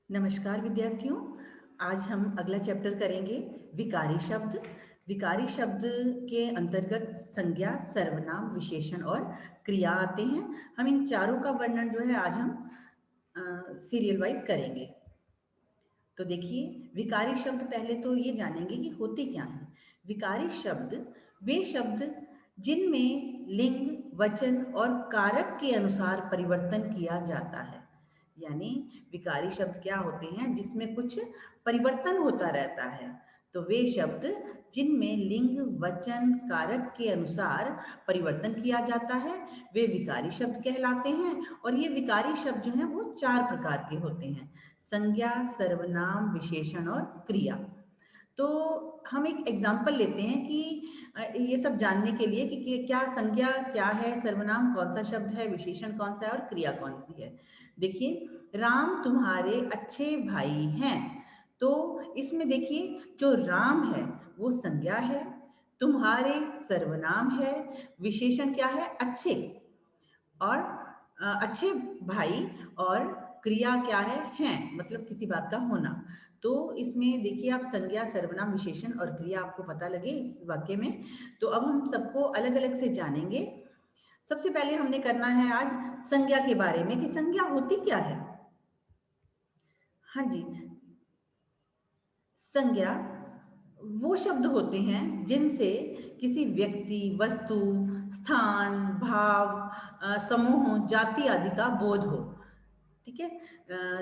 नमस्कार विद्यार्थियों। आज हम अगला चैप्टर करेंगे विकारी शब्द। विकारी शब्द के अंतर्गत संज्ञा, सर्वनाम, विशेषण और क्रिया आते हैं। हम इन चारों का वर्णन जो है आज हम सीरियल वाइज करेंगे। तो देखिए, विकारी शब्द पहले तो ये जानेंगे कि होते क्या हैं। विकारी शब्द वे शब्द जिनमें लिंग, वचन और कारक के अनुसार परिवर्तन किया जाता है। यानी विकारी शब्द क्या होते हैं जिसमें कुछ परिवर्तन होता रहता है। तो वे शब्द जिनमें लिंग, वचन, कारक के अनुसार परिवर्तन किया जाता है वे विकारी शब्द कहलाते हैं। और ये विकारी शब्द जो हैं वो चार प्रकार के होते हैं: संज्ञा, सर्वनाम, विशेषण और क्रिया। तो हम एक एग्जाम्पल लेते हैं कि ये सब जानने के लिए कि क्या संज्ञा क्या है, सर्वनाम कौन सा शब्द है, विशेषण कौन सा है और क्रिया कौन सी है। देखिए, राम तुम्हारे अच्छे भाई हैं। तो इसमें देखिए, जो राम है वो संज्ञा है, तुम्हारे सर्वनाम है, विशेषण क्या है, अच्छे। और अच्छे भाई, और क्रिया क्या है, हैं, मतलब किसी बात का होना। तो इसमें देखिए, आप संज्ञा, सर्वनाम, विशेषण और क्रिया आपको पता लगे इस वाक्य में। तो अब हम सबको अलग अलग से जानेंगे। सबसे पहले हमने करना है आज संज्ञा के बारे में कि संज्ञा होती क्या है। हाँ जी, संज्ञा वो शब्द होते हैं जिनसे किसी व्यक्ति, वस्तु, स्थान, भाव, समूह, जाति आदि का बोध हो। ठीक है।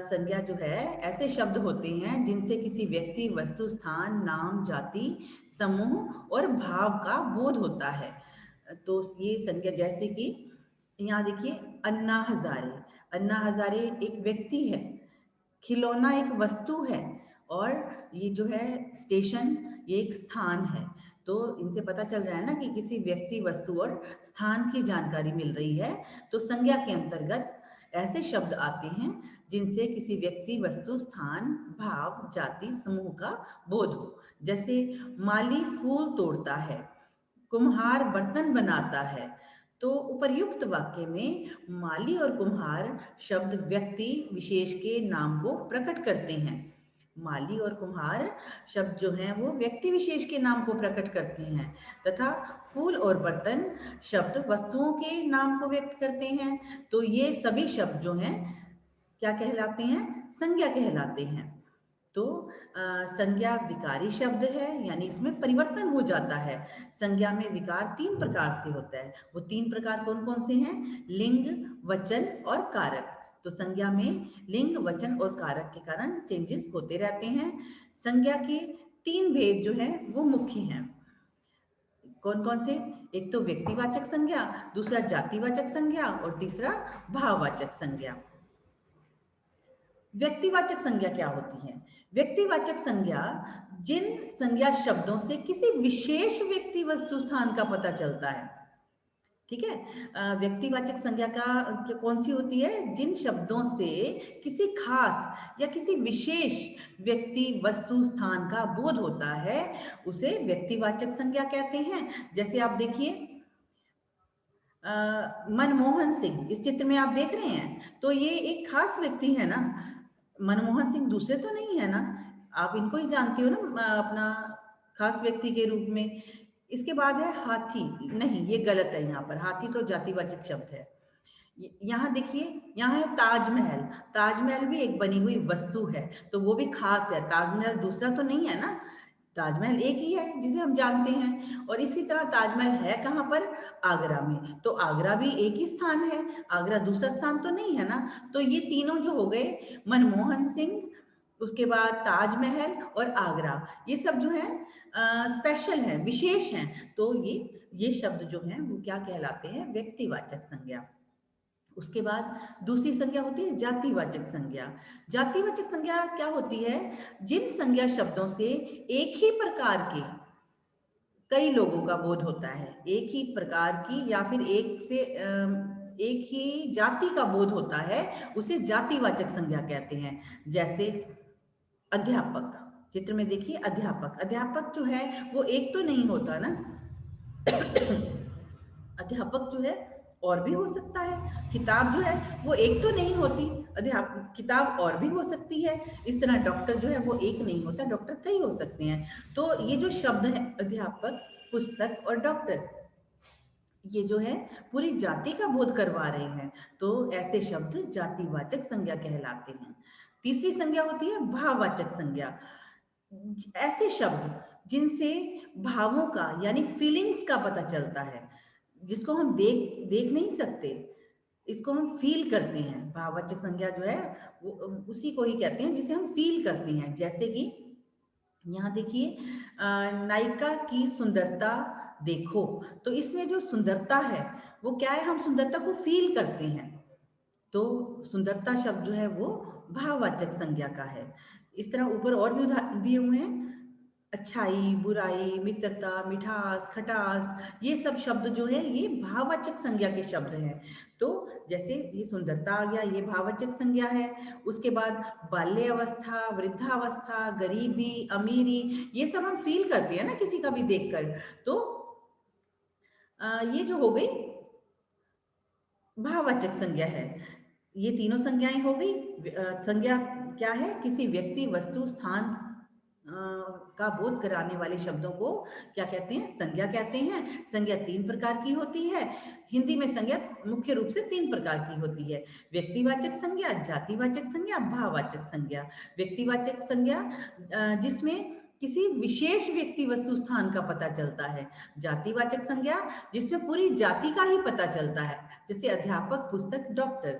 संज्ञा जो है ऐसे शब्द होते हैं जिनसे किसी व्यक्ति, वस्तु, स्थान, नाम, जाति, समूह और भाव का बोध होता है। तो ये संज्ञा, जैसे कि यहाँ देखिए, अन्ना हजारे। अन्ना हजारे एक व्यक्ति है, खिलौना एक वस्तु है, और ये जो है स्टेशन, ये एक स्थान है। तो इनसे पता चल रहा है ना कि किसी व्यक्ति, वस्तु और स्थान की जानकारी मिल रही है। तो संज्ञा के अंतर्गत ऐसे शब्द आते हैं जिनसे किसी व्यक्ति, वस्तु, स्थान, भाव, जाति, समूह का बोध हो। जैसे माली फूल तोड़ता है, कुम्हार बर्तन बनाता है। तो उपर्युक्त वाक्य में माली और कुम्हार शब्द व्यक्ति विशेष के नाम को प्रकट करते हैं। माली और कुम्हार शब्द जो हैं वो व्यक्ति विशेष के नाम को प्रकट करते हैं, तथा फूल और बर्तन शब्द वस्तुओं के नाम को व्यक्त करते हैं। तो ये सभी शब्द जो हैं क्या कहलाते हैं, संज्ञा कहलाते हैं। तो संज्ञा विकारी शब्द है, यानी इसमें परिवर्तन हो जाता है। संज्ञा में विकार तीन प्रकार से होता है। वो तीन प्रकार कौन कौन से हैं? लिंग, वचन और कारक। तो संज्ञा में लिंग, वचन और कारक के कारण चेंजेस होते रहते हैं। संज्ञा के तीन भेद जो हैं वो मुख्य हैं। कौन कौन से? एक तो व्यक्तिवाचक संज्ञा, दूसरा जातिवाचक संज्ञा और तीसरा भाववाचक संज्ञा। व्यक्तिवाचक संज्ञा क्या होती है? व्यक्तिवाचक संज्ञा जिन संज्ञा शब्दों से किसी विशेष व्यक्ति, वस्तु, स्थान का पता चलता है। ठीक है। व्यक्तिवाचक संज्ञा कौन सी होती है? जिन शब्दों से किसी खास या किसी विशेष व्यक्ति, वस्तु, स्थान का बोध होता है, उसे व्यक्तिवाचक संज्ञा कहते हैं। जैसे आप देखिए, मनमोहन सिंह, इस चित्र में आप देख रहे हैं, तो ये एक खास व्यक्ति है ना। मनमोहन सिंह दूसरे तो नहीं है ना, आप इनको ही जानती हो ना अपना खास व्यक्ति के रूप में। इसके बाद है हाथी। नहीं, ये गलत है, यहाँ पर हाथी तो जातिवाचक शब्द है। यहाँ देखिए, यहाँ है ताजमहल। ताजमहल भी एक बनी हुई वस्तु है, तो वो भी खास है। ताजमहल दूसरा तो नहीं है ना, ताजमहल एक ही है जिसे हम जानते हैं। और इसी तरह ताजमहल है कहाँ पर? आगरा में। तो आगरा भी एक ही स्थान है, आगरा दूसरा स्थान तो नहीं है ना। तो ये तीनों जो हो गए, मनमोहन सिंह, उसके बाद ताजमहल और आगरा, ये सब जो है स्पेशल है, विशेष हैं। तो ये शब्द जो हैं वो क्या कहलाते हैं? व्यक्तिवाचक संज्ञा। उसके बाद दूसरी संज्ञा होती है जातिवाचक संज्ञा। जातिवाचक संज्ञा क्या होती है? जिन संज्ञा शब्दों से एक ही प्रकार के कई लोगों का बोध होता है, एक ही प्रकार की या फिर एक ही जाति का बोध होता है, उसे जातिवाचक संज्ञा कहते हैं। जैसे अध्यापक, चित्र में देखिए, अध्यापक, अध्यापक जो है वो एक तो नहीं होता ना। अध्यापक जो है और भी हो सकता है। किताब जो है वो एक तो नहीं होती, अध्यापक किताब और भी हो सकती है। इस तरह डॉक्टर जो है वो एक नहीं होता, डॉक्टर कई हो सकते हैं। तो ये जो शब्द है अध्यापक, पुस्तक और डॉक्टर, ये जो है पूरी जाति का बोध करवा रहे हैं। तो ऐसे शब्द जातिवाचक संज्ञा कहलाते हैं। तीसरी संज्ञा होती है भाववाचक संज्ञा। ऐसे शब्द जिनसे भावों का यानी फीलिंग्स का पता चलता है, जिसको हम देख देख नहीं सकते, इसको हम फील करते हैं। भाववाचक संज्ञा जो है वो उसी को ही कहते हैं जिसे हम फील करते हैं। जैसे कि यहाँ देखिए, नायिका की सुंदरता देखो, तो इसमें जो सुंदरता है वो क्या है, हम सुंदरता को फील करते हैं। तो सुंदरता शब्द जो है वो भाववाचक संज्ञा का है। इस तरह ऊपर और भी उदाहरण दिए हुए हैं। अच्छाई, बुराई, मित्रता, मिठास, खटास, ये सब शब्द जो है ये भाववाचक संज्ञा के शब्द हैं। तो जैसे ये सुंदरता आ गया, ये भाववाचक संज्ञा है। उसके बाद बाल्य अवस्था, वृद्धावस्था, गरीबी, अमीरी, ये सब हम फील करते हैं ना किसी का भी देखकर। तो ये जो हो गई भाववाचक संज्ञा है। ये तीनों संज्ञाएं हो गई। संज्ञा क्या है, किसी व्यक्ति, वस्तु, स्थान का बोध कराने वाले शब्दों को क्या कहते हैं, संज्ञा कहते हैं। संज्ञा तीन प्रकार की होती है। हिंदी में संज्ञा मुख्य रूप से तीन प्रकार की होती है: व्यक्तिवाचक संज्ञा, जातिवाचक संज्ञा, भाववाचक संज्ञा। व्यक्तिवाचक संज्ञा जिसमें किसी विशेष व्यक्ति, वस्तु, स्थान का पता चलता है। जातिवाचक संज्ञा जिसमें पूरी जाति का ही पता चलता है, जैसे अध्यापक, पुस्तक, डॉक्टर।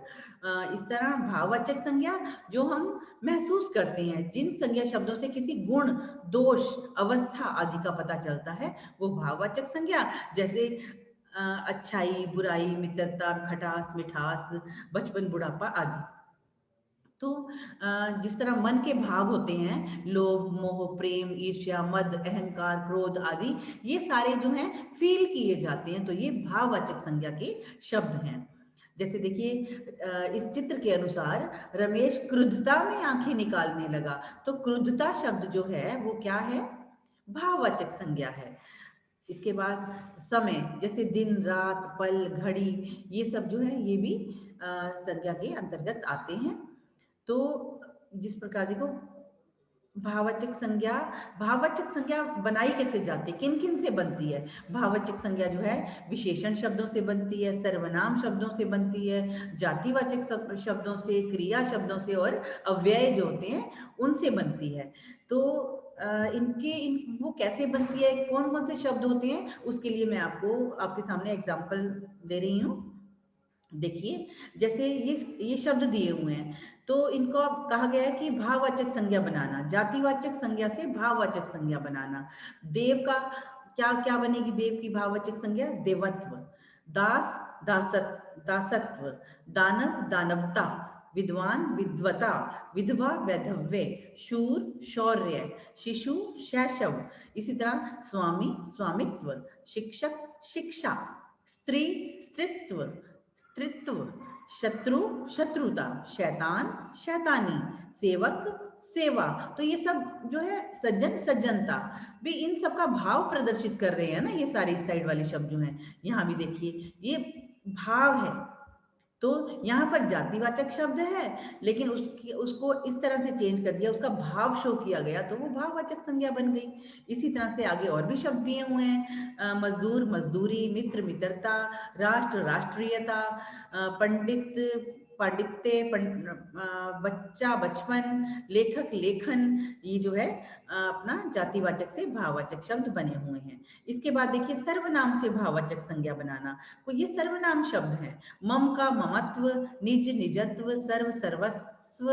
इस तरह भाववाचक संज्ञा जो हम महसूस करते हैं, जिन संज्ञा शब्दों से किसी गुण, दोष, अवस्था आदि का पता चलता है, वो भाववाचक संज्ञा। जैसे अच्छाई, बुराई, मित्रता, खटास, मिठास, बचपन, बुढ़ापा आदि। तो जिस तरह मन के भाव होते हैं, लोभ, मोह, प्रेम, ईर्ष्या, मद, अहंकार, क्रोध आदि, ये सारे जो हैं फील किए जाते हैं। तो ये भाववाचक संज्ञा के शब्द हैं। जैसे देखिए, इस चित्र के अनुसार रमेश क्रुद्धता में आंखें निकालने लगा। तो क्रुद्धता शब्द जो है वो क्या है, भाववाचक संज्ञा है। इसके बाद समय, जैसे दिन, रात, पल, घड़ी, ये सब जो है ये भी संज्ञा के अंतर्गत आते हैं। तो जिस प्रकार देखो, भाववाचक संज्ञा बनाई कैसे जाती है, किन किन से बनती है। भाववाचक संज्ञा जो है विशेषण शब्दों से बनती है, सर्वनाम शब्दों से बनती है, जातिवाचक शब्दों से, क्रिया शब्दों से, और अव्यय जो होते हैं उनसे बनती है। तो वो कैसे बनती है, कौन कौन से शब्द होते हैं, उसके लिए मैं आपको आपके सामने एग्जाम्पल दे रही हूँ। देखिए, जैसे ये शब्द दिए हुए हैं, तो इनको अब कहा गया है कि भाववाचक संज्ञा बनाना, जातिवाचक संज्ञा से भाववाचक संज्ञा बनाना। देव का क्या क्या बनेगी, देव की भाववाचक संज्ञा देवत्व, दास दासत्व, दानव दानवता, विद्वान विद्वता, विधवा वैधव्य, शूर शौर्य, शिशु शैशव। इसी तरह स्वामी स्वामित्व, शिक्षक शिक्षा, स्त्री स्त्रीत्व, स्त्रीत्व, शत्रु शत्रुता, शैतान शैतानी, सेवक सेवा। तो ये सब जो है सज्जन सज्जनता भी, इन सब का भाव प्रदर्शित कर रहे हैं ना ये सारे इस साइड वाले शब्द जो हैं। यहाँ भी देखिए ये भाव है। तो यहाँ पर जातिवाचक शब्द है, लेकिन उसको इस तरह से चेंज कर दिया, उसका भाव शो किया गया, तो वो भाववाचक संज्ञा बन गई। इसी तरह से आगे और भी शब्द दिए हुए हैं। मजदूर मजदूरी, मित्र मित्रता, राष्ट्र राष्ट्रीयता, पंडित पांडित्य, बच्चा बचपन, लेखक लेखन, ये जो है अपना जातिवाचक से भाववाचक शब्द बने हुए हैं। इसके बाद देखिए, सर्वनाम से भाववाचक संज्ञा बनाना। तो ये सर्वनाम शब्द हैं। मम का ममत्व, निज निजत्व, सर्व सर्वस्व,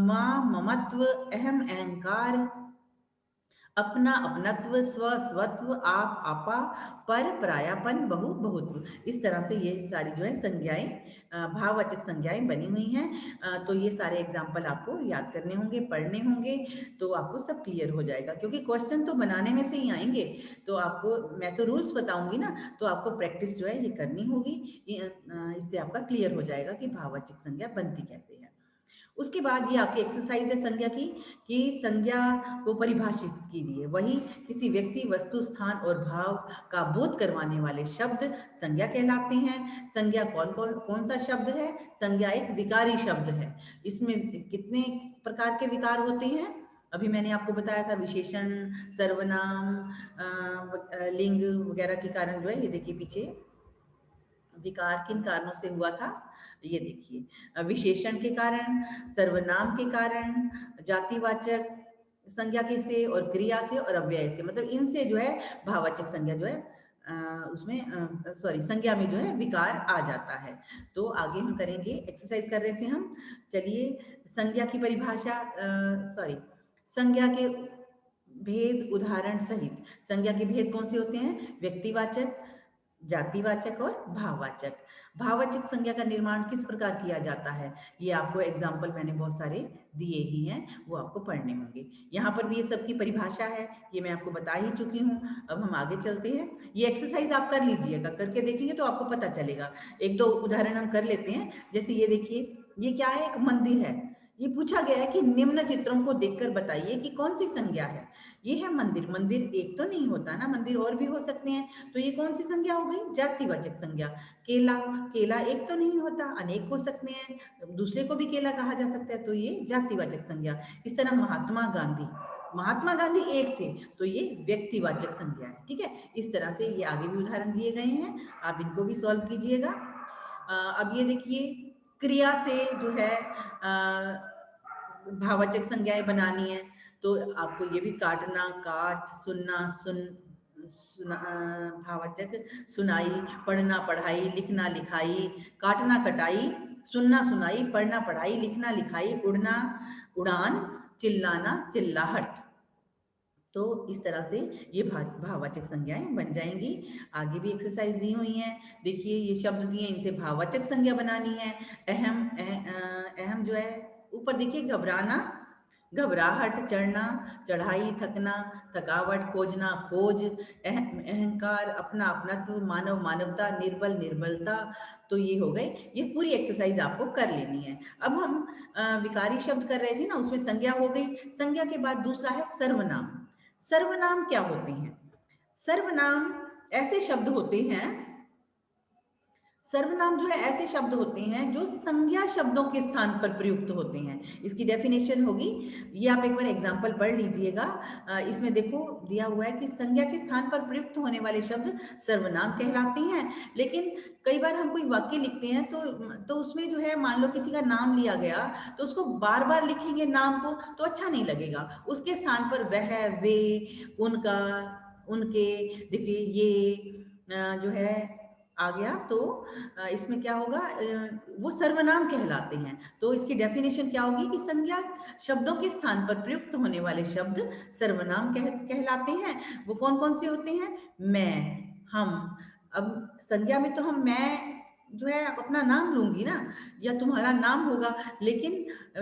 माँ ममत्व, अहम अहंकार, अपना अपनत्व, स्व स्वत्व, आप आपा, पर परायापन, बहु बहुत्व। इस तरह से ये सारी जो है संज्ञाएं, भाववाचक संज्ञाएं बनी हुई हैं। तो ये सारे एग्जाम्पल आपको याद करने होंगे, पढ़ने होंगे, तो आपको सब क्लियर हो जाएगा। क्योंकि क्वेश्चन तो बनाने में से ही आएंगे, तो आपको मैं तो रूल्स बताऊंगी ना, तो आपको प्रैक्टिस जो है ये करनी होगी। इससे आपका क्लियर हो जाएगा कि भाववाचक संज्ञा बनती कैसे है। उसके बाद ये आपकी एक्सरसाइज है संज्ञा की, कि संज्ञा को परिभाषित कीजिए। वही किसी व्यक्ति, वस्तु, स्थान और भाव का बोध करवाने वाले शब्द संज्ञा कहलाते हैं। संज्ञा कौन सा शब्द है? संज्ञा एक विकारी शब्द है। इसमें कितने प्रकार के विकार होते हैं? अभी मैंने आपको बताया था, विशेषण, सर्वनाम, लिंग वगैरह के कारण जो है, ये देखिए पीछे विकार किन कारणों से हुआ था, ये देखिए, विशेषण के कारण, सर्वनाम के कारण, जातिवाचक संज्ञा के से, और क्रिया से, और अव्यय से, मतलब इनसे जो है भाववाचक संज्ञा जो है उसमें सॉरी संज्ञा में जो है विकार आ जाता है। तो आगे हम करेंगे, एक्सरसाइज कर रहे थे हम। चलिए, संज्ञा की परिभाषा, सॉरी संज्ञा के भेद उदाहरण सहित। संज्ञा के भेद कौन से होते हैं? व्यक्तिवाचक, जातिवाचक और भाववाचक। भाववाचक संज्ञा का निर्माण किस प्रकार किया जाता है? ये आपको एग्जाम्पल मैंने बहुत सारे दिए ही हैं, वो आपको पढ़ने होंगे। यहाँ पर भी ये सब की परिभाषा है, ये मैं आपको बता ही चुकी हूँ। अब हम आगे चलते हैं। ये एक्सरसाइज आप कर लीजिएगा, करके देखेंगे तो आपको पता चलेगा। एक दो उदाहरण हम कर लेते हैं। जैसे ये देखिए, ये क्या है? एक मंदिर है। ये पूछा गया है कि निम्न चित्रों को देखकर बताइए कि कौन सी संज्ञा है। ये है मंदिर। मंदिर एक तो नहीं होता ना, मंदिर और भी हो सकते हैं। तो ये कौन सी संज्ञा हो गई? जातिवाचक संज्ञा। केला, केला एक तो नहीं होता, अनेक हो सकते हैं, दूसरे को भी केला कहा जा सकता है, तो ये जातिवाचक संज्ञा। इस तरह महात्मा गांधी, महात्मा गांधी एक थे, तो ये व्यक्तिवाचक संज्ञा है। ठीक है, इस तरह से ये आगे भी उदाहरण दिए गए हैं, आप इनको भी सॉल्व कीजिएगा। अब ये देखिए, क्रिया से जो है भाववाचक संज्ञाएं बनानी है, तो आपको ये भी काटना, काट, सुनना, भाववाचक सुनाई, पढ़ना, पढ़ाई, लिखना, लिखाई, काटना, कटाई, सुनना, सुनाई, पढ़ना, पढ़ाई, लिखना, लिखाई, उड़ना, उड़ान, चिल्लाना, चिल्लाहट। तो इस तरह से ये भाववाचक संज्ञाएं बन जाएंगी। आगे भी एक्सरसाइज दी हुई हैं। देखिए, ये शब्द दिए, इनसे भाववाचक संज्ञा बनानी है। अहम जो है, ऊपर देखिए, घबराना, घबराहट, चढ़ना, चढ़ाई, थकना, थकावट, खोजना, खोज, अहंकार, अपना, अपनत्व, मानव, मानवता, निर्बल, निर्बलता। तो ये हो गए। ये पूरी एक्सरसाइज आपको कर लेनी है। अब हम विकारी शब्द कर रहे थे ना, उसमें संज्ञा हो गई। संज्ञा के बाद दूसरा है सर्वनाम। सर्वनाम क्या होते हैं? सर्वनाम ऐसे शब्द होते हैं, सर्वनाम जो है ऐसे शब्द होते हैं जो संज्ञा शब्दों के स्थान पर प्रयुक्त होते हैं। इसकी डेफिनेशन होगी, ये आप एक बार एग्जांपल पढ़ लीजिएगा। इसमें देखो दिया हुआ है कि संज्ञा के स्थान पर प्रयुक्त होने वाले शब्द सर्वनाम कहलाते हैं। लेकिन कई बार हम कोई वाक्य लिखते हैं तो उसमें जो है, मान लो किसी का नाम लिया गया, तो उसको बार बार लिखेंगे नाम को तो अच्छा नहीं लगेगा। उसके स्थान पर वह, वे, उनका, उनके, देखिए ये जो है आ गया, तो इसमें क्या होगा, वो सर्वनाम कहलाते हैं। तो इसकी डेफिनेशन क्या होगी कि संज्ञा शब्दों के स्थान पर प्रयुक्त होने वाले शब्द सर्वनाम कहलाते हैं। वो कौन कौन से होते हैं? मैं, हम। अब संज्ञा में तो हम मैं जो है अपना नाम लूंगी ना, या तुम्हारा नाम होगा, लेकिन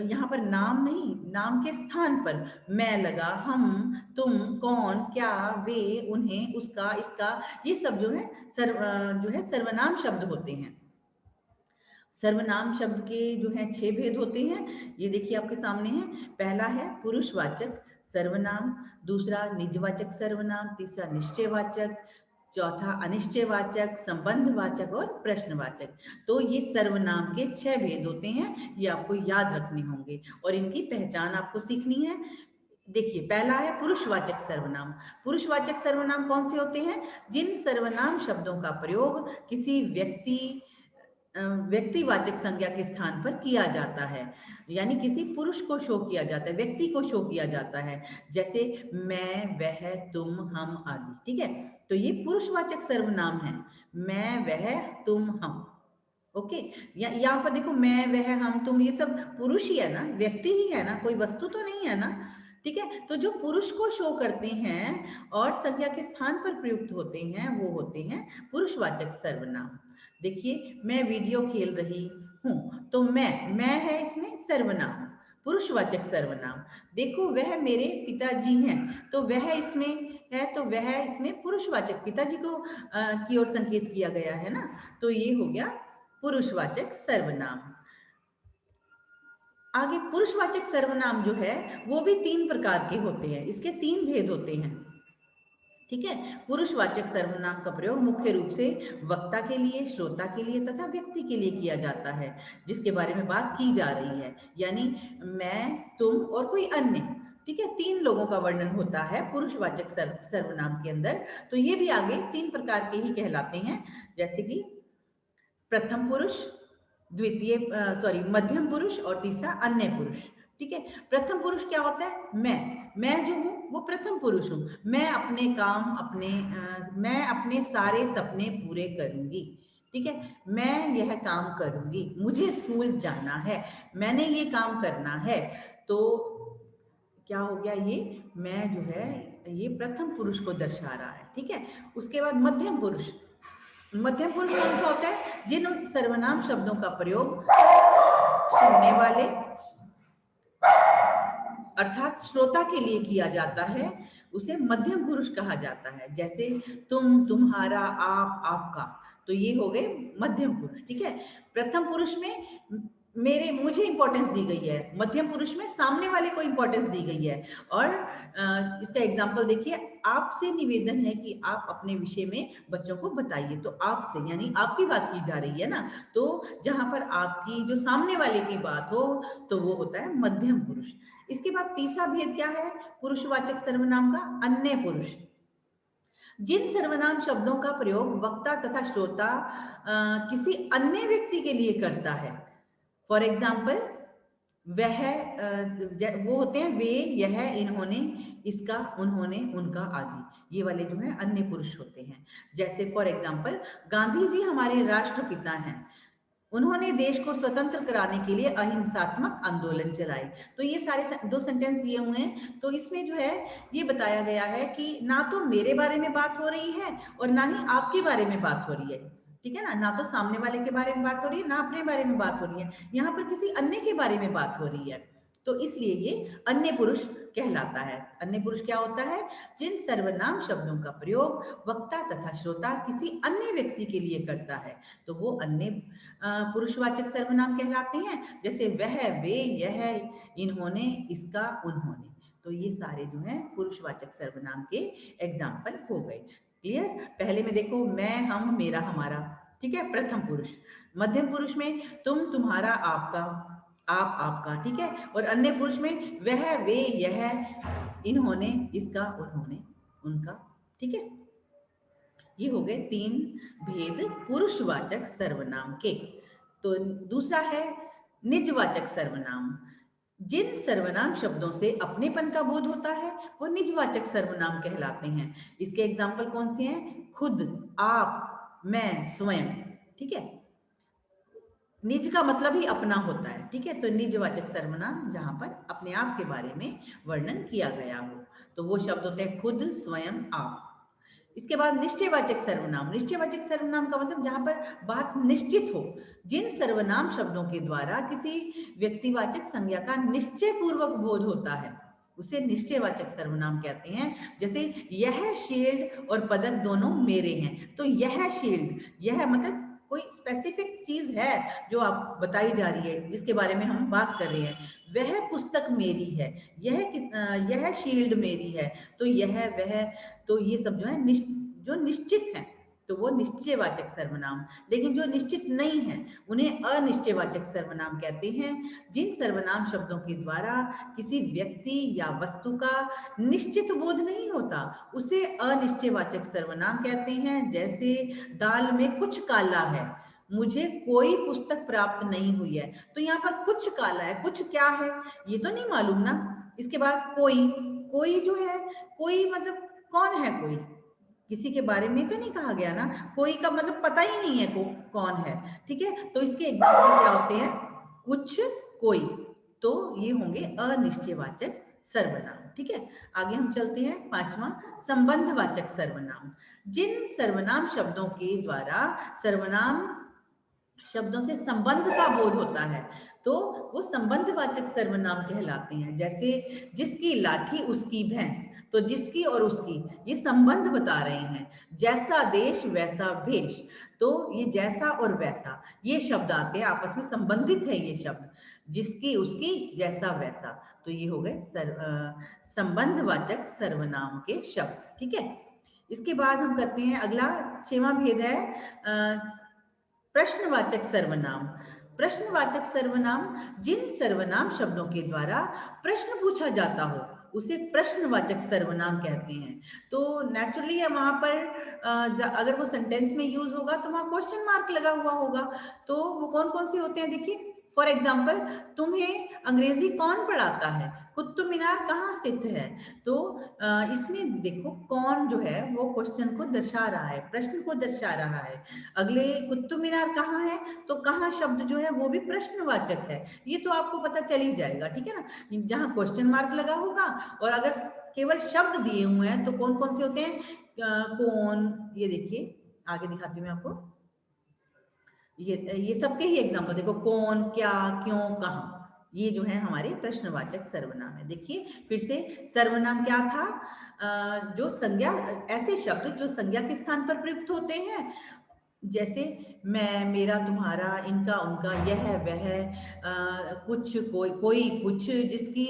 यहाँ पर नाम नहीं, नाम के स्थान पर मैं लगा, हम, तुम, कौन, क्या, वे, उन्हें, उसका, इसका, ये सब जो है जो है सर्वनाम शब्द होते हैं। सर्वनाम शब्द के जो है 6 भेद होते हैं, ये देखिए आपके सामने है। पहला है पुरुषवाचक सर्वनाम, दूसरा निजवाचक सर्वनाम, तीसरा निश्चयवाचक, चौथा अनिश्चयवाचक, संबंधवाचक और प्रश्नवाचक। तो ये सर्वनाम के 6 भेद होते हैं, ये आपको याद रखने होंगे और इनकी पहचान आपको सीखनी है। देखिए, पहला है पुरुषवाचक सर्वनाम। पुरुषवाचक सर्वनाम कौन से होते हैं? जिन सर्वनाम शब्दों का प्रयोग किसी व्यक्तिवाचक संज्ञा के स्थान पर किया जाता है, यानी किसी पुरुष को शो किया जाता है, व्यक्ति को शो किया जाता है, जैसे मैं, वह, तुम, हम आदि। ठीक है, तो ये पुरुषवाचक सर्वनाम है, मैं, वह, तुम, हम। ओके, यहाँ पर देखो, मैं, वह, हम, तुम, ये सब पुरुष ही है ना, व्यक्ति ही है ना, कोई वस्तु तो नहीं है ना। ठीक है, तो जो पुरुष को शो करते हैं और संज्ञा के स्थान पर प्रयुक्त होते हैं, वो होते हैं पुरुषवाचक सर्वनाम। देखिए, मैं वीडियो खेल रही हूँ, तो मैं है इसमें सर्वनाम, पुरुषवाचक सर्वनाम। देखो, वह मेरे पिताजी हैं, तो वह इसमें है, तो वह इसमें पुरुषवाचक, पिताजी को की ओर संकेत किया गया है ना, तो ये हो गया पुरुषवाचक सर्वनाम। आगे पुरुषवाचक सर्वनाम जो है वो भी 3 प्रकार के होते हैं, इसके 3 भेद होते हैं। ठीक है, पुरुषवाचक सर्वनाम का प्रयोग मुख्य रूप से वक्ता के लिए, श्रोता के लिए तथा व्यक्ति के लिए किया जाता है जिसके बारे में बात की जा रही है, यानी मैं, तुम और कोई अन्य। ठीक है, 3 लोगों का वर्णन होता है पुरुषवाचक सर्वनाम के अंदर। तो ये भी आगे 3 प्रकार के ही कहलाते हैं, जैसे कि प्रथम पुरुष, द्वितीय मध्यम पुरुष और तीसरा अन्य पुरुष। ठीक है, प्रथम पुरुष क्या होता है? मैं जो हूँ वो प्रथम पुरुष हूँ। मैं अपने सारे सपने पूरे करूंगी। ठीक है, मैं यह काम करूंगी, मुझे स्कूल जाना है, मैंने ये काम करना है। तो क्या हो गया? ये मैं जो है ये प्रथम पुरुष को दर्शा रहा है। ठीक है, उसके बाद मध्यम पुरुष। मध्यम पुरुष कौन सा होता है? जिन सर्वनाम शब्दों का प्रयोग सुनने वाले अर्थात श्रोता के लिए किया जाता है उसे मध्यम पुरुष कहा जाता है। जैसे तुम, तुम्हारा, आप, आपका, तो ये हो गए मध्यम पुरुष। ठीक है, प्रथम पुरुष में मुझे इंपॉर्टेंस दी गई है, मध्यम पुरुष में सामने वाले को इंपॉर्टेंस दी गई है। और इसका एग्जाम्पल देखिए, आपसे निवेदन है कि आप अपने विषय में बच्चों को बताइए। तो आपसे यानी आपकी बात की जा रही है ना, तो जहां पर आपकी जो सामने वाले की बात हो तो वो होता है मध्यम पुरुष। इसके बाद तीसरा भेद क्या है पुरुषवाचक सर्वनाम का? अन्य पुरुष। जिन सर्वनाम शब्दों का प्रयोग वक्ता तथा श्रोता किसी अन्य व्यक्ति के लिए करता है, फॉर एग्जाम्पल वह, वो होते हैं वे, यह, इन्होंने, इसका, उन्होंने, उनका आदि। ये वाले जो है अन्य पुरुष होते हैं। जैसे फॉर एग्जाम्पल गांधी जी हमारे राष्ट्रपिता हैं, उन्होंने देश को स्वतंत्र कराने के लिए अहिंसात्मक आंदोलन चलाए। तो ये सारे 2 सेंटेंस दिए हुए हैं। तो इसमें जो है ये बताया गया है कि ना तो मेरे बारे में बात हो रही है और ना ही आपके बारे में बात हो रही है। ठीक है ना तो सामने वाले के बारे में बात हो रही है, ना अपने बारे में बात हो रही है, यहाँ पर किसी अन्य के बारे में बात हो रही है। तो इसलिए ये अन्य पुरुष कहलाता है। अन्य पुरुष क्या होता है? जिन सर्वनाम शब्दों का प्रयोग वक्ता तथा श्रोता किसी अन्य व्यक्ति के लिए करता है तो वो अन्य पुरुषवाचक सर्वनाम कहलाते हैं। जैसे वह, वे, यह, इन्होंने, इसका, उन्होंने। तो ये सारे जो हैं पुरुषवाचक सर्वनाम के एग्जाम्पल हो गए। क्लियर? पहले में देखो मैं, हम, मेरा, हमारा। ठीक है, प्रथम पुरुष। मध्यम पुरुष में तुम, तुम्हारा, आपका, आप, आपका। ठीक है, और अन्य पुरुष में वह, वे, यह, इन्होंने, इसका, उन्होंने, उनका। ठीक है, ये हो गए 3 भेद पुरुषवाचक सर्वनाम के। तो दूसरा है निजवाचक सर्वनाम। जिन सर्वनाम शब्दों से अपनेपन का बोध होता है वो निजवाचक सर्वनाम कहलाते हैं। इसके एग्जाम्पल कौन से हैं? खुद, आप, मैं, स्वयं। ठीक है, निज का मतलब ही अपना होता है। ठीक है, तो निजवाचक सर्वनाम जहां पर अपने आप के बारे में वर्णन किया गया हो तो वो शब्द होते हैं खुद, स्वयं, आप। इसके बाद निश्चयवाचक सर्वनाम। निश्चयवाचक सर्वनाम का मतलब जहां पर बात निश्चित हो। जिन सर्वनाम शब्दों के द्वारा किसी व्यक्तिवाचक संज्ञा का निश्चय पूर्वक बोध होता है उसे निश्चयवाचक सर्वनाम कहते हैं। जैसे यह शील्ड और पदक दोनों मेरे हैं। तो यह शील्ड, यह मतलब कोई स्पेसिफिक चीज है जो आप बताई जा रही है, जिसके बारे में हम बात कर रहे हैं। वह पुस्तक मेरी है, यह शील्ड मेरी है, तो यह, वह, तो ये सब जो है जो निश्चित है तो वो निश्चयवाचक सर्वनाम। लेकिन जो निश्चित नहीं है उन्हें अनिश्चयवाचक सर्वनाम कहते हैं। जिन सर्वनाम शब्दों के द्वारा किसी व्यक्ति या वस्तु का निश्चित बोध नहीं होता उसे अनिश्चयवाचक सर्वनाम कहते हैं। जैसे दाल में कुछ काला है, मुझे कोई पुस्तक प्राप्त नहीं हुई है। तो यहाँ पर कुछ काला है, कुछ क्या है ये तो नहीं मालूम ना। इसके बाद कोई, कोई जो है, कोई मतलब कौन है? कोई किसी के बारे में तो नहीं कहा गया ना, कोई का मतलब पता ही नहीं है कौन है। ठीक है, तो इसके एग्जाम्पल क्या होते हैं? कुछ, कोई। तो ये होंगे अनिश्चयवाचक सर्वनाम। ठीक है, आगे हम चलते हैं। 5वां संबंधवाचक सर्वनाम। जिन सर्वनाम शब्दों के द्वारा सर्वनाम शब्दों से संबंध का बोध होता है, तो वो संबंधवाचक सर्वनाम कहलाते हैं। जैसे जिसकी लाठी उसकी भैंस, तो जिसकी और उसकी ये संबंध बता रहे हैं। जैसा देश वैसा भेष, तो ये जैसा और वैसा ये शब्द आते हैं, आपस में संबंधित है ये शब्द। जिसकी उसकी जैसा वैसा, तो ये हो गए संबंधवाचक सर्वनाम के शब्द। ठीक है, इसके बाद हम करते हैं अगला 6वां भेद है प्रश्नवाचक सर्वनाम। प्रश्नवाचक सर्वनाम जिन सर्वनाम शब्दों के द्वारा प्रश्न पूछा जाता हो उसे प्रश्नवाचक सर्वनाम कहते हैं। तो नेचुरली वहां पर अगर वो सेंटेंस में यूज होगा तो वहां क्वेश्चन मार्क लगा हुआ होगा। तो वो कौन कौन से होते हैं देखिए, फॉर एग्जाम्पल, तुम्हें अंग्रेजी कौन पढ़ाता है, कुतुब मीनार कहाँ स्थित है। तो इसमें देखो कौन जो है वो क्वेश्चन को दर्शा रहा है, प्रश्न को दर्शा रहा है। अगले कुतुब मीनार कहाँ है, तो कहाँ शब्द जो है वो भी प्रश्नवाचक है। ये तो आपको पता चल ही जाएगा, ठीक है ना, जहाँ क्वेश्चन मार्क लगा होगा। और अगर केवल शब्द दिए हुए हैं तो कौन कौन से होते हैं, कौन, ये देखिए आगे दिखाती हूँ मैं आपको। ये सबके ही एग्जाम्पल देखो, कौन, क्या, क्यों, कहाँ, ये जो है हमारे प्रश्नवाचक सर्वनाम है। देखिए फिर से, सर्वनाम क्या था, जो संज्ञा, ऐसे शब्द जो संज्ञा के स्थान पर प्रयुक्त होते हैं, जैसे मैं, मेरा, तुम्हारा, इनका, उनका, यह, वह, कुछ, कोई, कोई, कुछ, जिसकी,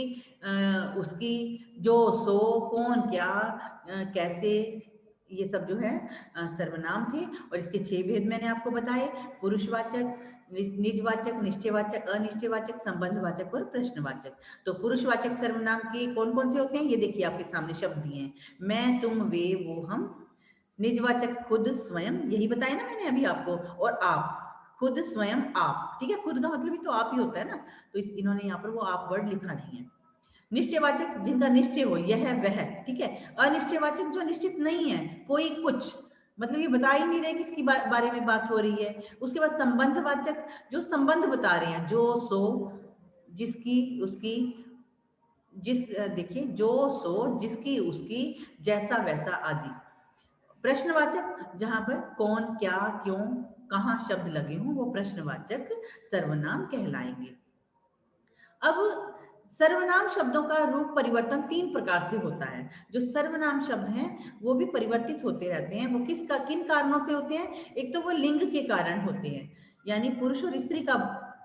उसकी, जो, सो, कौन, क्या, कैसे, ये सब जो है सर्वनाम थे। और इसके 6 भेद मैंने आपको बताए, पुरुषवाचक, निजवाचक, निश्चयवाचक, अनिश्चयवाचक, संबंधवाचक और प्रश्नवाचक। तो पुरुषवाचक सर्वनाम के कौन कौन से होते हैं, ये देखिए आपके सामने शब्द दिए हैं, मैं, तुम, वे, वो, हम। निजवाचक खुद, स्वयं, यही बताया ना मैंने अभी आपको। और आप, खुद, स्वयं, आप, ठीक है, खुद का मतलब ही तो आप ही होता है ना, तो इन्होंने यहाँ पर वो आप वर्ड लिखा नहीं है। निश्चयवाचक जिनका निश्चय हो, यह वह, ठीक है। अनिश्चयवाचक जो निश्चित नहीं है, कोई, कुछ, मतलब ये बता ही नहीं रहे किसकी बारे में बात हो रही है। उसके बाद संबंधवाचक जो संबंध बता रहे हैं, जो, सो, जिसकी, उसकी, देखिए, जो, सो, जिसकी, उसकी, जैसा, वैसा आदि। प्रश्नवाचक जहां पर कौन, क्या, क्यों, कहाँ शब्द लगे हों वो प्रश्नवाचक सर्वनाम कहलाएंगे। अब सर्वनाम शब्दों का रूप परिवर्तन 3 प्रकार से होता है। जो सर्वनाम शब्द हैं वो भी परिवर्तित होते रहते हैं। वो किन कारणों से होते हैं, एक तो वो लिंग के कारण होते हैं, यानी पुरुष और स्त्री का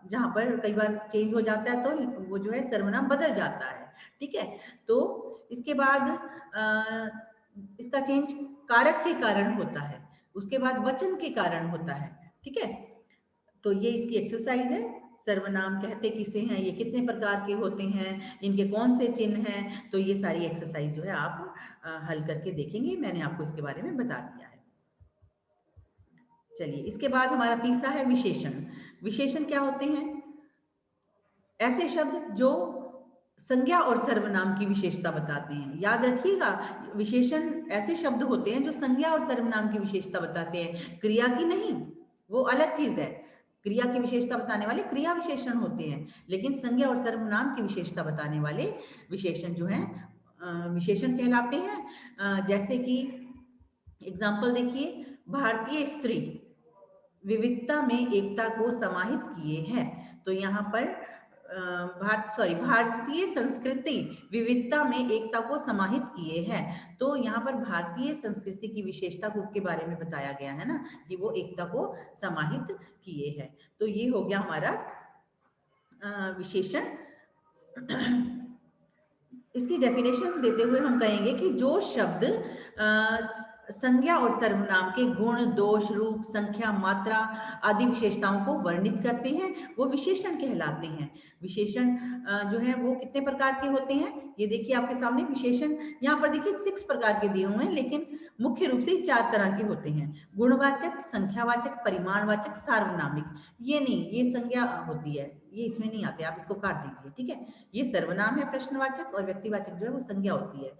जहां पर कई बार चेंज हो जाता है तो वो जो है सर्वनाम बदल जाता है, ठीक है। तो इसके बाद इसका चेंज कारक के कारण होता है, उसके बाद वचन के कारण होता है, ठीक है। तो ये इसकी एक्सरसाइज है, सर्वनाम कहते किसे हैं, ये कितने प्रकार के होते हैं, इनके कौन से चिन्ह हैं। तो ये सारी एक्सरसाइज जो है आप हल करके देखेंगे, मैंने आपको इसके बारे में बता दिया है। चलिए, इसके बाद हमारा तीसरा है विशेषण। विशेषण क्या होते हैं, ऐसे शब्द जो संज्ञा और सर्वनाम की विशेषता बताते हैं। याद रखिएगा, विशेषण ऐसे शब्द होते हैं जो संज्ञा और सर्वनाम की विशेषता बताते हैं, क्रिया की नहीं, वो अलग चीज है। क्रिया की विशेषता बताने वाले क्रिया विशेषण होते हैं, लेकिन संज्ञा और सर्वनाम की विशेषता बताने वाले विशेषण जो हैं विशेषण कहलाते हैं। जैसे कि एग्जाम्पल देखिए, भारतीय स्त्री विविधता में एकता को समाहित किए हैं। तो यहाँ पर भारतीय संस्कृति विविधता में एकता को समाहित किए हैं। तो यहाँ पर भारतीय संस्कृति की विशेषता को के बारे में बताया गया है ना, कि वो एकता को समाहित किए हैं। तो ये हो गया हमारा विशेषण। इसकी डेफिनेशन देते हुए हम कहेंगे कि जो शब्द संज्ञा और सर्वनाम के गुण, दोष, रूप, संख्या, मात्रा आदि विशेषताओं को वर्णित करते हैं वो विशेषण कहलाते हैं। विशेषण जो है वो कितने प्रकार के होते हैं, ये देखिए आपके सामने विशेषण यहाँ पर देखिए 6 प्रकार के दिए हुए हैं, लेकिन मुख्य रूप से 4 तरह के होते हैं, गुणवाचक, संख्यावाचक, परिमाणवाचक, सार्वनामिक। ये नहीं, ये संज्ञा होती है, ये इसमें नहीं आते, आप इसको काट दीजिए, ठीक है। ये सर्वनाम है प्रश्नवाचक, और व्यक्तिवाचक जो है वो संज्ञा होती है।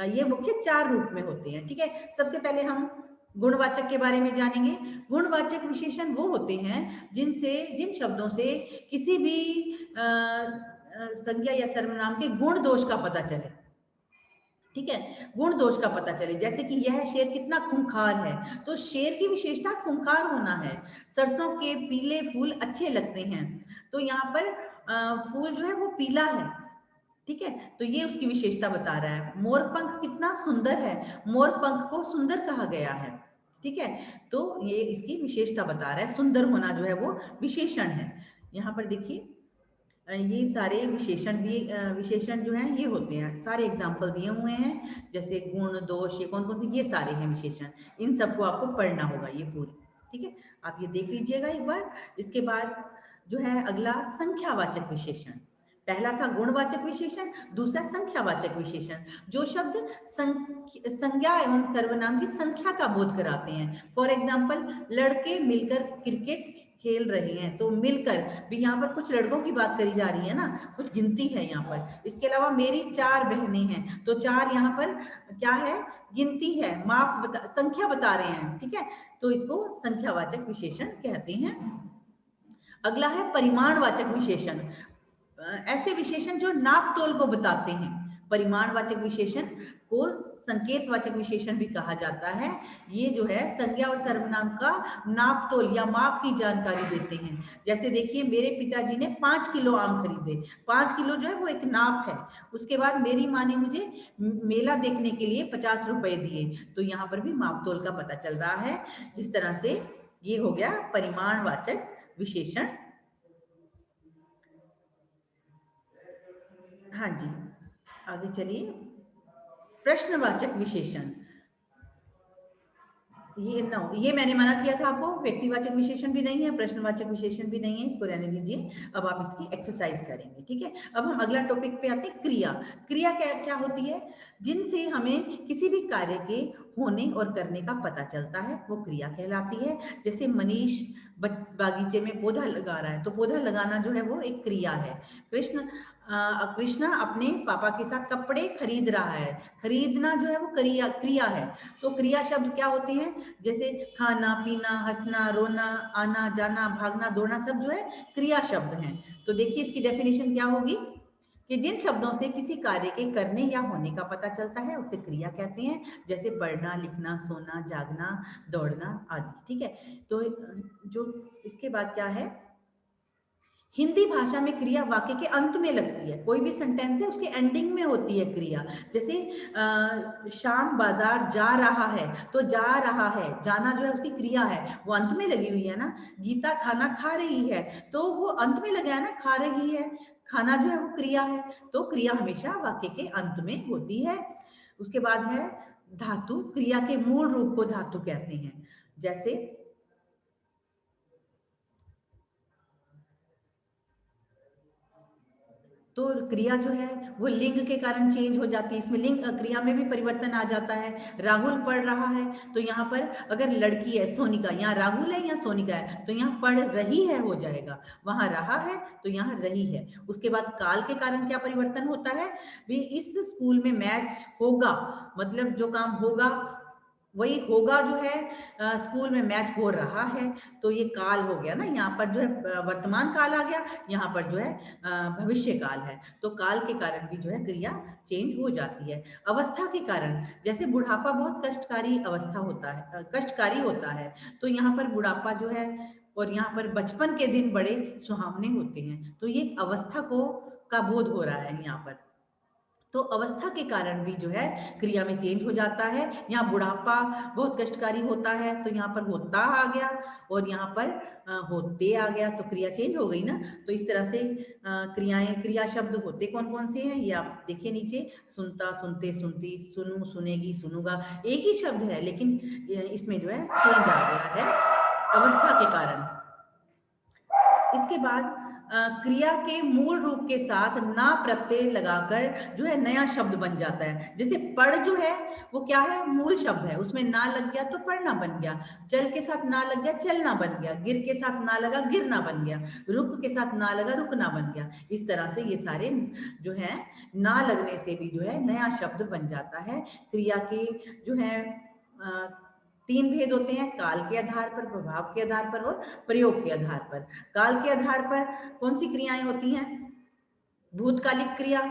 ये मुख्य 4 रूप में होते हैं, ठीक है। सबसे पहले हम गुणवाचक के बारे में जानेंगे। गुणवाचक विशेषण वो होते हैं जिन शब्दों से किसी भी संज्ञा या सर्वनाम के गुण दोष का पता चले। ठीक है, गुण दोष का पता चले, जैसे कि यह शेर कितना खूंखार है, तो शेर की विशेषता खूंखार होना है। सरसों के पीले फूल अच्छे लगते हैं, तो यहाँ पर फूल जो है वो पीला है। ठीक है, तो ये उसकी विशेषता बता रहा है। मोर पंख कितना सुंदर है, मोर पंख को सुंदर कहा गया है। ठीक है, तो ये इसकी विशेषता बता रहा है, सुंदर होना जो है वो विशेषण है। यहाँ पर देखिए ये सारे विशेषण दिए, विशेषण जो हैं ये होते हैं, सारे एग्जाम्पल दिए हुए हैं, जैसे गुण दोष, ये कौन कौन से, ये सारे हैं विशेषण। इन सबको आपको पढ़ना होगा ये पूरी। ठीक है, आप ये देख लीजिएगा एक बार। इसके बाद जो है अगला संख्यावाचक विशेषण। पहला था गुणवाचक विशेषण, दूसरा संख्यावाचक विशेषण। जो शब्द संज्ञा एवं सर्वनाम की संख्या का बोध कराते हैं। फॉर एग्जाम्पल, लड़के मिलकर क्रिकेट खेल रहे हैं, तो मिलकर भी यहाँ पर कुछ लड़कों की बात करी जा रही है ना, कुछ गिनती है यहाँ पर। इसके अलावा मेरी 4 बहनें हैं, तो 4 यहाँ पर क्या है, गिनती है, संख्या बता रहे हैं। ठीक है, तो इसको संख्यावाचक विशेषण कहते हैं। अगला है परिमाणवाचक विशेषण। ऐसे विशेषण जो नाप तोल को बताते हैं। परिमाणवाचक विशेषण को संकेतवाचक विशेषण भी कहा जाता है। ये जो है संज्ञा और सर्वनाम का नाप तोल या माप की जानकारी देते हैं। जैसे देखिए, मेरे पिताजी ने 5 किलो आम खरीदे। 5 किलो जो है वो एक नाप है। उसके बाद मेरी माँ ने मुझे मेला देखने के लिए 50 रुपए दिए, तो यहाँ पर भी माप तोल का पता चल रहा है। इस तरह से ये हो गया परिमाणवाचक विशेषण। हाँ जी, आगे चलिए। प्रश्नवाचक विशेषण, ये मैंने मना किया था आपको, व्यक्तिवाचक विशेषण भी नहीं है, प्रश्नवाचक विशेषण भी नहीं है, इसको रहने दीजिए। अब आप इसकी एक्सरसाइज करेंगे। ठीक है, अब हम अगला टॉपिक पे आते हैं, क्रिया। क्रिया क्या क्या होती है, जिनसे हमें किसी भी कार्य के होने और करने का पता चलता है, वो क्रिया कहलाती है। जैसे मनीष बागीचे में पौधा लगा रहा है, तो पौधा लगाना जो है वो एक क्रिया है। कृष्णा अपने पापा के साथ कपड़े खरीद रहा है, खरीदना जो है वो क्रिया क्रिया है। तो क्रिया शब्द क्या होते हैं, जैसे खाना पीना, हंसना रोना, आना जाना, भागना दौड़ना, सब जो है क्रिया शब्द हैं। तो देखिए इसकी डेफिनेशन क्या होगी, कि जिन शब्दों से किसी कार्य के करने या होने का पता चलता है उसे क्रिया कहते हैं। जैसे पढ़ना, लिखना, सोना, जागना, दौड़ना आदि। ठीक है, तो जो इसके बाद क्या है, हिंदी भाषा में क्रिया वाक्य के अंत में लगती है। कोई भी सेंटेंस है उसके एंडिंग में होती है क्रिया। जैसे श्याम बाजार जा रहा है, तो जा रहा है, जाना जो है उसकी क्रिया है, वो अंत में लगी हुई है ना। गीता खाना खा रही है, तो वो अंत में लगा है ना, खा रही है, खाना जो है वो क्रिया है। तो क्रिया हमेशा वाक्य के अंत में होती है। उसके बाद है धातु। क्रिया के मूल रूप को धातु कहते हैं। जैसे तो क्रिया जो है वो लिंग के कारण चेंज हो जाती है। इसमें लिंग क्रिया में भी परिवर्तन आ जाता है। राहुल पढ़ रहा है, तो यहाँ पर अगर लड़की है सोनिका, यहाँ राहुल है या सोनिका है, तो यहाँ पढ़ रही है हो जाएगा। वहां रहा है तो यहाँ रही है। उसके बाद काल के कारण क्या परिवर्तन होता है, भी इस स्कूल में मैच होगा, मतलब जो काम होगा वही होगा जो है, स्कूल में मैच हो रहा है, तो ये काल हो गया ना। यहाँ पर जो है वर्तमान काल आ गया, यहाँ पर जो है भविष्य काल है। तो काल के कारण भी जो है क्रिया चेंज हो जाती है। अवस्था के कारण, जैसे बुढ़ापा बहुत कष्टकारी अवस्था होता है, कष्टकारी होता है, तो यहाँ पर बुढ़ापा जो है, और यहाँ पर बचपन के दिन बड़े सुहावने होते हैं, तो ये अवस्था को का बोध हो रहा है यहाँ पर। तो अवस्था के कारण भी जो है क्रिया में चेंज हो जाता है। यहाँ बुढ़ापा बहुत कष्टकारी होता है, तो यहाँ पर होता आ गया, और यहाँ पर होते आ गया, तो क्रिया चेंज हो गई ना। तो इस तरह से क्रियाएं, क्रिया शब्द होते कौन कौन से हैं, ये आप देखिए नीचे। सुनता, सुनते, सुनती, सुनू, सुनेगी, सुनूगा, एक ही शब्द है, लेकिन इसमें जो है चेंज आ गया है अवस्था के कारण। इसके बाद क्रिया के मूल रूप के साथ ना प्रत्यय लगाकर जो है नया शब्द बन जाता है। जैसे पढ़ जो है वो क्या है, मूल शब्द है, उसमें ना लग गया तो पढ़ना बन गया। चल के साथ ना लग गया, चलना बन गया। गिर के साथ ना लगा, गिरना बन गया। रुक के साथ ना लगा, रुकना बन गया। इस तरह से ये सारे जो है ना लगने से भी जो है नया शब्द बन जाता है। क्रिया के जो है 3 भेद होते हैं, काल के आधार पर, प्रभाव के आधार पर और प्रयोग के आधार पर। काल के आधार पर कौन सी क्रियाएं होती हैं, भूतकालिक क्रिया,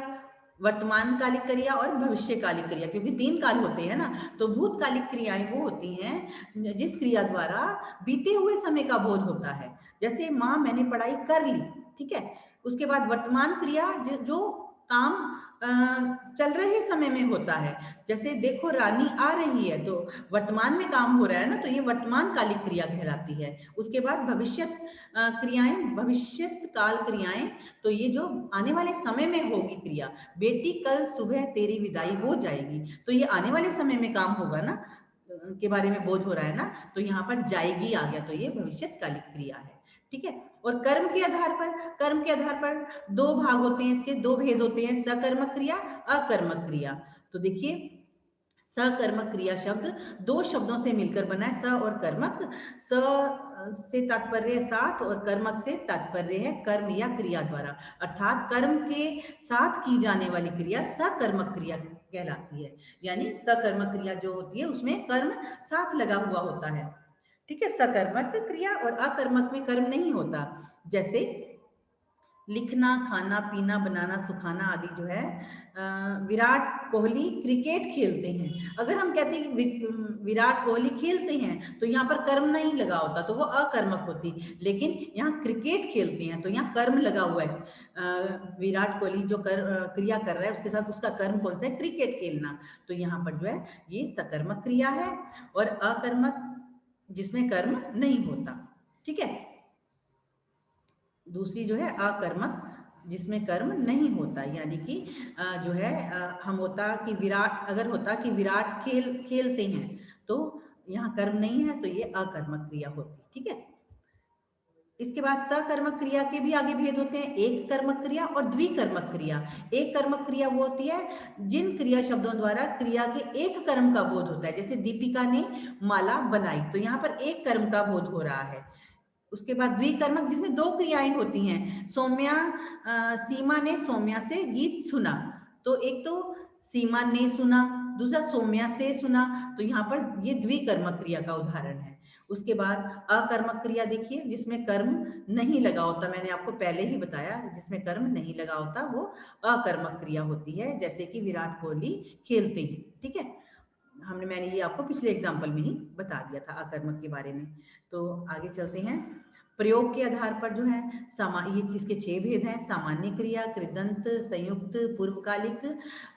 वर्तमान कालिक क्रिया और भविष्यकालिक क्रिया, क्योंकि 3 काल होते हैं ना, तो भूतकालिक क्रियाएं वो होती हैं जिस क्रिया द्वारा बीते हुए समय का बोध होता है। जैसे माँ मैंने पढ़ाई कर ली, ठीक है। उसके बाद वर्तमान क्रिया जो काम चल रहे समय में होता है। जैसे देखो रानी आ रही है, तो वर्तमान में काम हो रहा है ना, तो ये वर्तमान कालिक क्रिया कहलाती है। उसके बाद भविष्यत क्रियाएं, भविष्यत काल क्रियाएं, तो ये जो आने वाले समय में होगी क्रिया, बेटी कल सुबह तेरी विदाई हो जाएगी, तो ये आने वाले समय में काम होगा ना, के बारे में बोध हो रहा है ना, तो यहाँ पर जाएगी आ गया, तो ये भविष्यकालिक क्रिया है, ठीक है। और कर्म के आधार पर, कर्म के आधार पर 2 भाग होते हैं, इसके 2 भेद होते हैं, सकर्मक क्रिया, अकर्मक क्रिया। तो देखिए सकर्मक क्रिया शब्द 2 शब्दों से मिलकर बना है, स और कर्मक। स से तात्पर्य साथ और कर्मक से तात्पर्य है कर्म या क्रिया द्वारा, अर्थात कर्म के साथ की जाने वाली क्रिया सकर्मक क्रिया कहलाती है। यानी सकर्मक क्रिया जो होती है उसमें कर्म साथ लगा हुआ होता है, ठीक है। सकर्मक क्रिया और अकर्मक में कर्म नहीं होता। जैसे लिखना, खाना, पीना, बनाना, सुखाना आदि जो है। विराट कोहली क्रिकेट खेलते हैं, अगर हम कहते हैं कि विराट कोहली खेलते हैं, तो यहाँ पर कर्म नहीं लगा होता, तो वो अकर्मक होती। लेकिन यहाँ क्रिकेट खेलते हैं, तो यहाँ कर्म लगा हुआ है। विराट कोहली जो क्रिया कर रहा है, उसके साथ उसका कर्म कौन सा है? क्रिकेट खेलना। तो यहाँ पर जो है ये सकर्मक क्रिया है, और अकर्मक जिसमें कर्म नहीं होता, ठीक है। दूसरी जो है अकर्मक, जिसमें कर्म नहीं होता, यानी कि जो है हम होता कि विराट, अगर होता कि विराट खेलते हैं, तो यहाँ कर्म नहीं है, तो ये अकर्मक क्रिया होती, ठीक है। इसके बाद सकर्मक क्रिया के भी आगे भेद होते हैं, एक कर्मक क्रिया और द्विकर्मक क्रिया। एक कर्मक क्रिया वो होती है जिन क्रिया शब्दों द्वारा क्रिया के एक कर्म का बोध होता है। जैसे दीपिका ने माला बनाई, तो यहाँ पर एक कर्म का बोध हो रहा है। उसके बाद द्विकर्मक, जिसमें 2 क्रियाएं होती हैं। सीमा ने सौम्या से गीत सुना, तो एक तो सीमा ने सुना, दूसरा सौम्या से सुना, तो यहाँ पर ये द्विकर्मक क्रिया का उदाहरण है। उसके बाद अकर्मक क्रिया देखिए, जिसमें कर्म नहीं लगा होता, मैंने आपको पहले ही बताया, जिसमें कर्म नहीं लगा होता वो अकर्मक क्रिया होती है। जैसे कि विराट कोहली खेलते हैं, ठीक है। मैंने ये आपको पिछले एग्जाम्पल में ही बता दिया था अकर्मक के बारे में। तो आगे चलते हैं। प्रयोग के आधार पर जो है ये इसके 6 भेद हैं: सामान्य क्रिया, कृदंत, संयुक्त, पूर्वकालिक,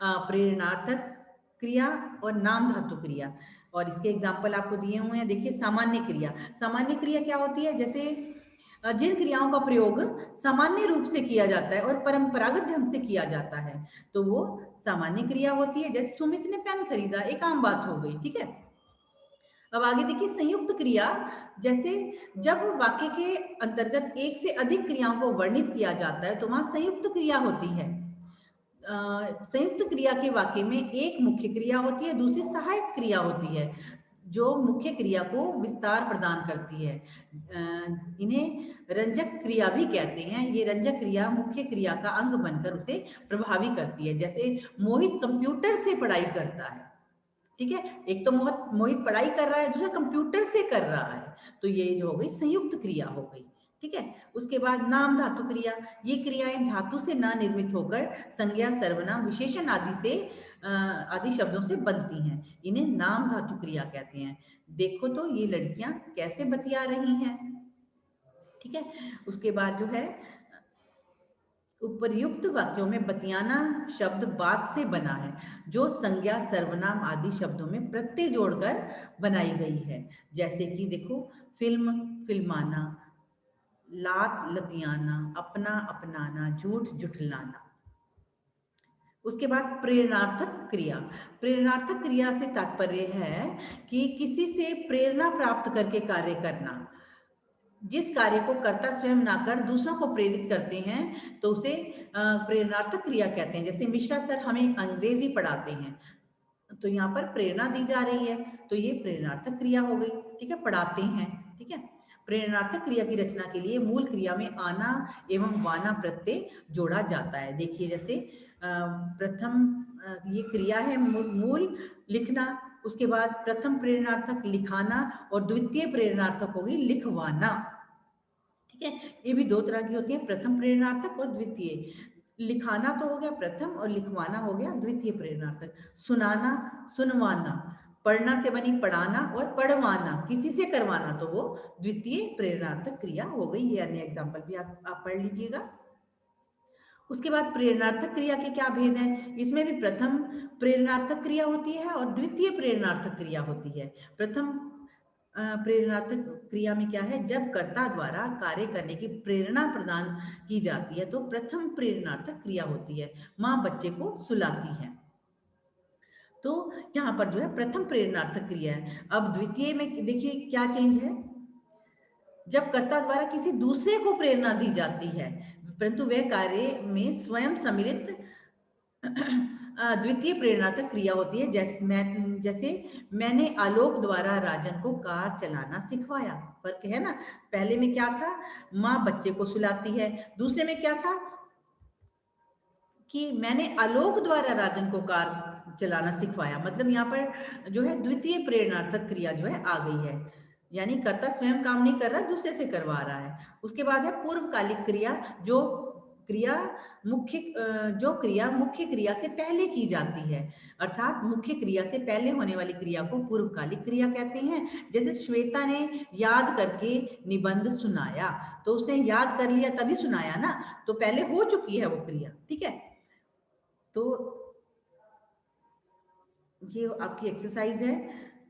प्रेरणार्थक क्रिया और नाम धातु क्रिया। और इसके एग्जाम्पल आपको दिए हुए हैं। देखिए सामान्य क्रिया, सामान्य क्रिया क्या होती है? जैसे जिन क्रियाओं का प्रयोग सामान्य रूप से किया जाता है और परंपरागत ढंग से किया जाता है, तो वो सामान्य क्रिया होती है। जैसे सुमित ने पेन खरीदा, एक आम बात हो गई, ठीक है। अब आगे देखिए संयुक्त क्रिया, जैसे जब वाक्य के अंतर्गत एक से अधिक क्रियाओं को वर्णित किया जाता है, तो वहां संयुक्त क्रिया होती है। संयुक्त क्रिया के वाक्य में एक मुख्य क्रिया होती है, दूसरी सहायक क्रिया होती है, जो मुख्य क्रिया को विस्तार प्रदान करती है। इन्हें रंजक क्रिया भी कहते हैं। ये रंजक क्रिया मुख्य क्रिया का अंग बनकर उसे प्रभावी करती है। जैसे मोहित कंप्यूटर से पढ़ाई करता है, ठीक है। एक तो मोहित पढ़ाई कर रहा है, दूसरा कंप्यूटर से कर रहा है, तो ये जो हो गई संयुक्त क्रिया हो गई, ठीक है। उसके बाद नाम धातु क्रिया, ये क्रियाएं धातु से ना निर्मित होकर संज्ञा, सर्वनाम, विशेषण आदि से आदि शब्दों से बनती हैं। इन्हें नाम धातु क्रिया कहते हैं। देखो तो ये लड़कियां कैसे बतिया रही हैं, ठीक है। उसके बाद जो है उपर्युक्त वाक्यों में बतियाना शब्द बात से बना है, जो संज्ञा, सर्वनाम आदि शब्दों में प्रत्यय जोड़कर बनाई गई है। जैसे कि देखो फिल्म, फिल्माना, लात, लतियाना, अपना, अपनाना, झूठ, जुठलाना। उसके बाद प्रेरणार्थक क्रिया, प्रेरणार्थक क्रिया से तात्पर्य है कि किसी से प्रेरणा प्राप्त करके कार्य करना। जिस कार्य को कर्ता स्वयं ना कर दूसरों को प्रेरित करते हैं, तो उसे प्रेरणार्थक क्रिया कहते हैं। जैसे मिश्रा सर हमें अंग्रेजी पढ़ाते हैं, तो यहाँ पर प्रेरणा दी जा रही है, तो ये प्रेरणार्थक क्रिया हो गई, ठीक है। पढ़ाते हैं, ठीक है। प्रेरणार्थक क्रिया की रचना के लिए मूल क्रिया में आना एवं वाना प्रत्यय जोड़ा जाता है। देखिए जैसे प्रथम ये क्रिया है मूल लिखना, उसके बाद प्रथम प्रेरणार्थक लिखाना और द्वितीय प्रेरणार्थक होगी लिखवाना, ठीक है। ये भी 2 तरह की होती है, प्रथम प्रेरणार्थक और द्वितीय। लिखाना तो हो गया प्रथम और लिखवाना हो गया द्वितीय प्रेरणार्थक। सुनाना, सुनवाना, पढ़ना से बनी पढ़ाना और पढ़वाना, किसी से करवाना, तो वो द्वितीय प्रेरणार्थक क्रिया हो गई। ये अन्य एग्जाम्पल भी आप पढ़ लीजिएगा। उसके बाद प्रेरणार्थक क्रिया के क्या भेद हैं? इसमें भी प्रथम प्रेरणार्थक क्रिया होती है और द्वितीय प्रेरणार्थक क्रिया होती है। प्रथम प्रेरणात्मक क्रिया में क्या है? जब कर्ता द्वारा कार्य करने की प्रेरणा प्रदान की जाती है तो प्रथम प्रेरणात्मक क्रिया होती है। माँ बच्चे को सुलाती है, तो यहाँ पर जो है प्रथम प्रेरणार्थक क्रिया है। अब द्वितीय में देखिए क्या चेंज है। जब कर्ता द्वारा किसी दूसरे को प्रेरणा दी जाती है परंतु वह कार्य में स्वयं सम्मिलित द्वितीय प्रेरणात्मक क्रिया होती है। जैसे मैंने आलोक द्वारा राजन को कार चलाना सिखवाया। फर्क है ना, पहले में क्या था, माँ बच्चे को सुलाती है, दूसरे में क्या था कि मैंने आलोक द्वारा राजन को कार चलाना सिखवाया। मतलब यहाँ पर जो है द्वितीय प्रेरणार्थक क्रिया जो है आ गई है, यानी कर्ता स्वयं काम नहीं कर रहा, दूसरे से करवा रहा है। उसके बाद है पूर्वकालिक क्रिया, जो क्रिया मुख्य क्रिया से पहले की जाती है, अर्थात मुख्य क्रिया से पहले होने वाली क्रिया को पूर्वकालिक क्रिया कहते हैं। जैसे श्वेता ने याद करके निबंध सुनाया, तो उसने याद कर लिया तभी सुनाया ना, तो पहले हो चुकी है वो क्रिया, ठीक है। तो ये आपकी एक्सरसाइज है,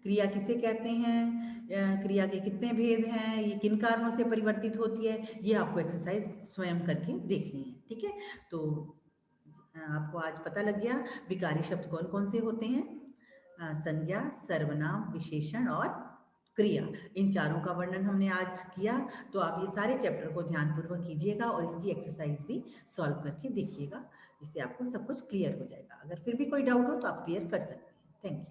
क्रिया किसे कहते हैं, क्रिया के कितने भेद हैं, ये किन कारणों से परिवर्तित होती है, ये आपको एक्सरसाइज स्वयं करके देखनी है, ठीक है। तो आपको आज पता लग गया विकारी शब्द कौन कौन से होते हैं, संज्ञा, सर्वनाम, विशेषण और क्रिया। इन चारों का वर्णन हमने आज किया। तो आप ये सारे चैप्टर को ध्यानपूर्वक कीजिएगा और इसकी एक्सरसाइज भी सॉल्व करके देखिएगा, इससे आपको सब कुछ क्लियर हो जाएगा। अगर फिर भी कोई डाउट हो तो आप क्लियर कर सकते हैं। Thank you.